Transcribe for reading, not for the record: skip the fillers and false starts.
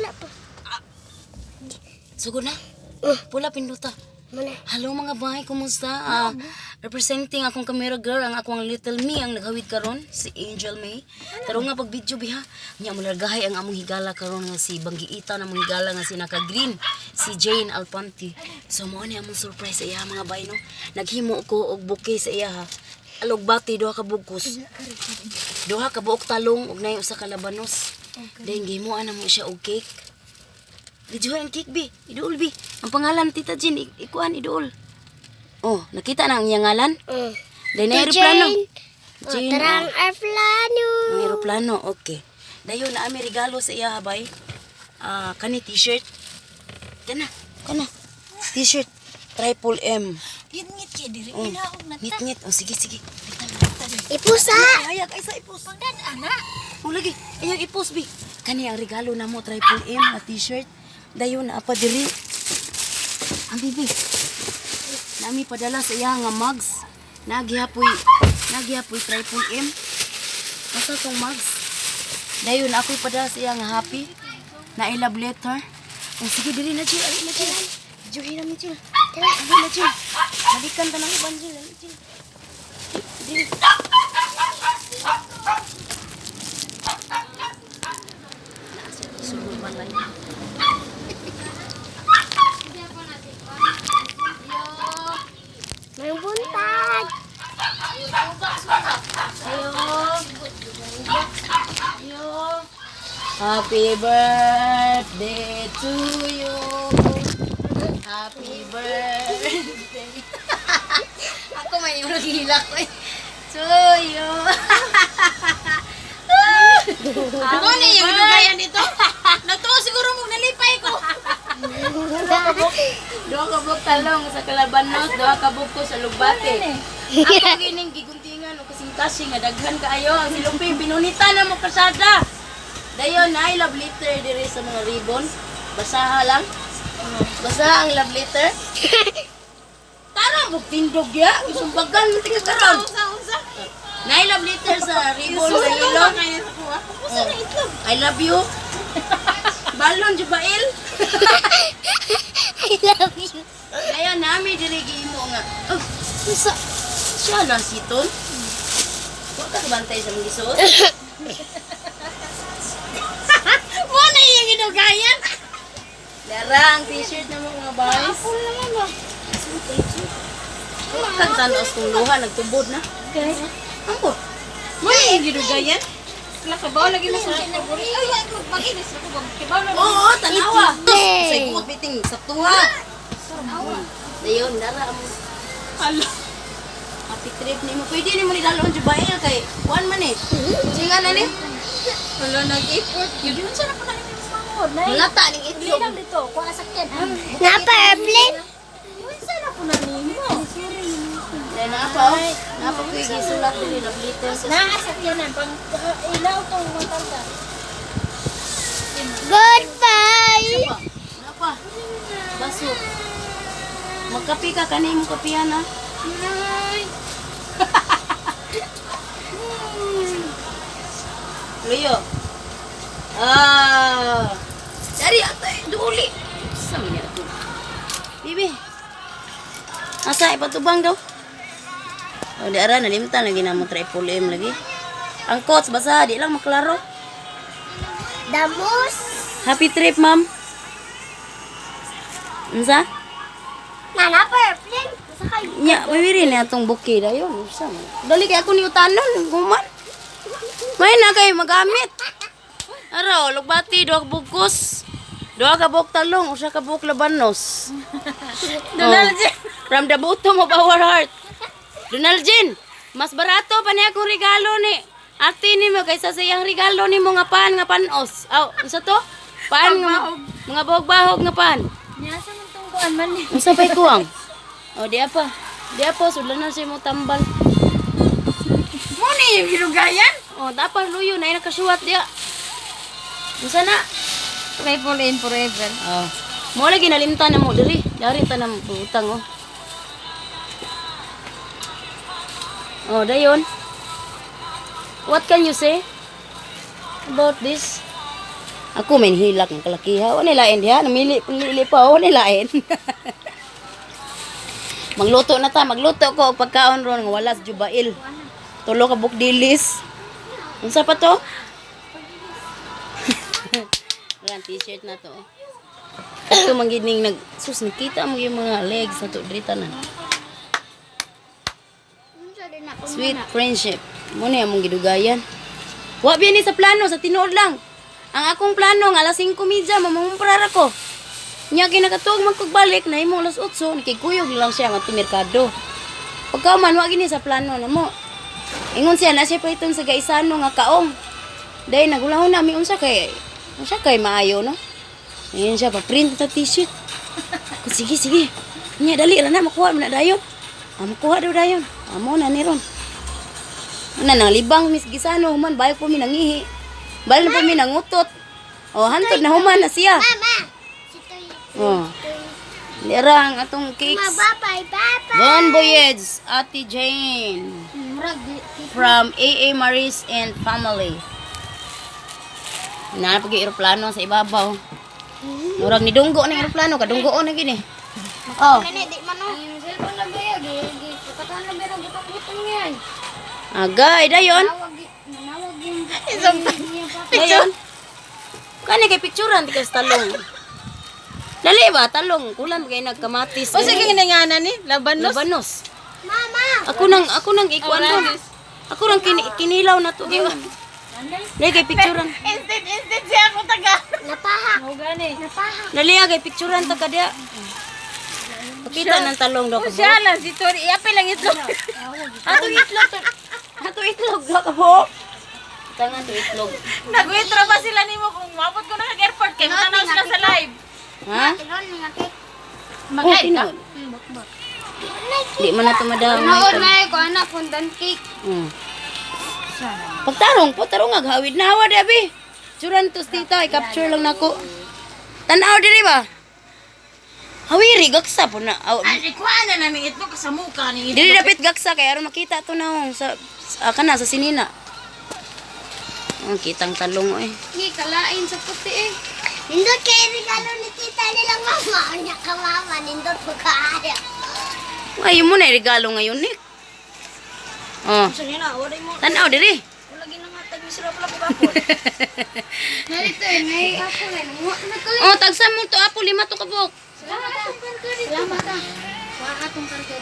Pula po. Sugod na. Pula pinduta. Mana? Hello mga bay, kumusta? Representing akong camera girl, ang akong little me, ang naghawid karon si Angel May. Taro nga pag video biha, nya mo largahay ang among higala karon nga si Banggiita na among higala nga si naka green, si Jane Alpanti. So mo ni among surprise sa iya mga bay no. Naghimo ko og bouquet sa iya ha. Alog bati duha ka bugkos. Duha ka buok talong ug nay usa ka labanos. Then gihimuan na mo siya og cake. Video ang cake bi, idol bi. Ang pangalan Tita Jean, ikuan idol. Oh, nakita na ang iyang ngalan? Dahil na aeroplano. Jane. Tarang aeroplano. Ang aeroplano, okay. Dahil na may regalo sa iya habay. Kani t-shirt. Kana. T-shirt. Triple M. Ngit-ngit siya diri. Pinahog na ta. Ngit-ngit. Oh, sige. Ipusa. Hayag, ay sa ipos. Pagdad, anak. Oh, lagi. Ayag ipos bi. Kani ang regalo na mo, Triple M na t-shirt. Dayon na apa diri. Ang bibi. Nami padala sa iya nga mugs. Nagihapoy Triple M. Asa tong mugs? Dayon ako'y padala sa iya nga happy. Na I love letter. Ang sige diri na Jill, ali na Jill. Juhi na mi Jill. Ali na Jill. Halikan ta nang uban Jill, ali Jill. Diri. Sugod man lang. May buntag. Happy birthday to you. Happy birthday. Ako may yung naghihila ko eh. To you. Ako na yung dugayan dito. Nagtuo siguro mong nalipay ko. Doha ka buk talong sa Calabanos, doha ka buk ko sa Lugbate. Ako gining giguntingan o kasing-kasing nga daghan kaayo ang silumpi binunita na mo kasada. Dayon na I love letter diri sa mga ribbon. Basaha lang. Basaha ang love letter. Tara mo tindog ya, isumbagan mo tingog karon. Unsa? Na I love letter sa ribbon sa ilong. Usa na itlog. I love you. Balon Jubail. I love you. Kaya nami diri gihimo nga. Oh, usa siya lang siton. Wa ka bantay sa mga gisot. Mo na yung inugayan. Dara ang t-shirt na mga boys. Apol naman ba? Kag tanos kung luha nagtubod na. Okay. Ampo. Mo na yung inugayan. Nakabaw lagi mo sa favorite. Ay, ako maginis ako bang kibaw na. Oo, tanawa. Hey. Say good meeting sa tuha. Dayon dara mo. Hala. Happy trip nimo. Pwede nimo ni dalon Jubail kay one man eh. Singa na ni. Hala, nag-effort. Yun yun siya na pa kanina sa mangod. Lata ning Hindi itlog. lang dito. Kung asakyan. Napa airplane? Unsa na po na nimo? Dahil naapa oh. Naapa ko yung gisulat dili love letter sa Naasakyan na. Pang ilaw tong matanda. Goodbye. pa. Naapa. Baso. Magkapi ka kanimo kapihan ha. Luyo. Dari atay duli. Sama niya to. Bibi. Asa ipatubang daw? O di ara nalimtan lagi na mo Triple M lagi. Ang coach basa di lang maklaro. Damos. Happy trip, ma'am. Unsa? Napa airplane? Sakay. Nya, mawiri na atong bukid ayon. Unsa? Dali kay ako ni utanon, guman. May na kay magamit. Araw, lugbati duha ka bugkos. Duha ka buok talong, usa ka buok labanos. Donald Jin. From the bottom of our heart. Donald Jin, mas barato pa niya akong regalo ni. Ate ni mo kaysa sa iyang regalo ni mo nga panos. Aw, unsa to? Paan nga mga bahog-bahog nga pan. Nyasa man tong kuan man. Unsa pay kuwang? O di apa. Di apa sudlan na siya mo tambal. Mo na yung inugayan. O dapat luyo na nakasuwat dia. Unsa na? Triple in forever. Oh. Mo lagi nalimtan na mo diri. Dari ta na mo utang oh. Oh, dayon. What can you say about this? Ako may hilak ng kalakiha. O nilain diha. Namili pa. O nilain. Magluto na ta. Magluto ko. Pagkaon ron. Wala sa Jubail. Tulo ka bukdilis. Unsa pa to? Ayan, t-shirt na to. Ito manggining sus, nakita mo yung mga legs na to. Drita na. Sweet friendship. Muna yung mong gidugayan. Wa biya ni sa plano. Sa tinuod lang. Ang akong plano, nga alas 5:30, mamumprar ako. Nya kinakatuog magpagbalik, na imong alas 8, nakikuyog lang siya nga merkado. Pagka man, wag gini sa plano na mo. Ingon siya, na siya pa itong sa gaisano nga kaong. Dahil nagulahon namin unsa kay maayo, no? Ngayon siya, pa-print sa t-shirt. Sige, sige. Nya, dali lang na, makuha mo na dayon. Makuha daw dayon. Amo na ni ron. Nang libang mis gisano, human, bayo po mi nangihi. Bala na po mi nangutot. Oh, hantod na human na siya. Mama. Si Toy. Oh. Lira ang atong cakes. Bye-bye. Bye-bye. Bon voyage, Ate Jane. Murag. From AA Maris and family. Napag aeroplano sa ibabaw. Murag ni dunggo ng aeroplano, kadunggoon na gini. Oh. Kani, di man no. Yung cellphone na ba yan? Pagkatan na ba yung butang-butang yan? Agay, dayon. Nanawag yung... Dayon. Kani kay picturean tikas talong. Dali ba talong? Kulang kay nagkamatis. O sige nga ni, labanos. Labanos. Mama! Ako nang ikuan doon. Ako nang kinilaw na to. Dali kay picturean. Instant siya ako taga. Napahak. O gani. Napahak. Dali kay picturean ta kada. Pakita ng talong daw ko. Siya lang, si Tori. Iapil lang itlog. Ato itlog to. Ato itlog daw ka po. Tangan to itlog. Nag-withdraw ba sila nimo kung mabot ko na sa airport kay matanaw sila sa live. Ha? Tinon nga kay. Oh, tinuod. Di man na to madam. Noon na ko anak pundan cake. Pagtarong po, tarong aghawid na hawa dabi. Suran to tita, i-capture lang nako. Tanaw diri ba? Hawiri gaksa po na. Ay, kuha na namin itlog sa mukha ni Dili dapat gaksa kay aron makita to na sa kana sa sinina. Ang kitang talong eh. Ni kalain sa puti eh. Nindot kay regalo ni tita nilang mama. Anya ka mama, nindot ko kaya. Ay mo na regalo ngayon ni. Oh. Sige na, wala mo. Tanaw diri. Wala ginangatag ni sila pala pagapon. Narito eh, may ako na. Nagkulit. Oh, tagsa mo to apo 5 to kabok. Salamat ah. Salamat ah. Wala ka tong karga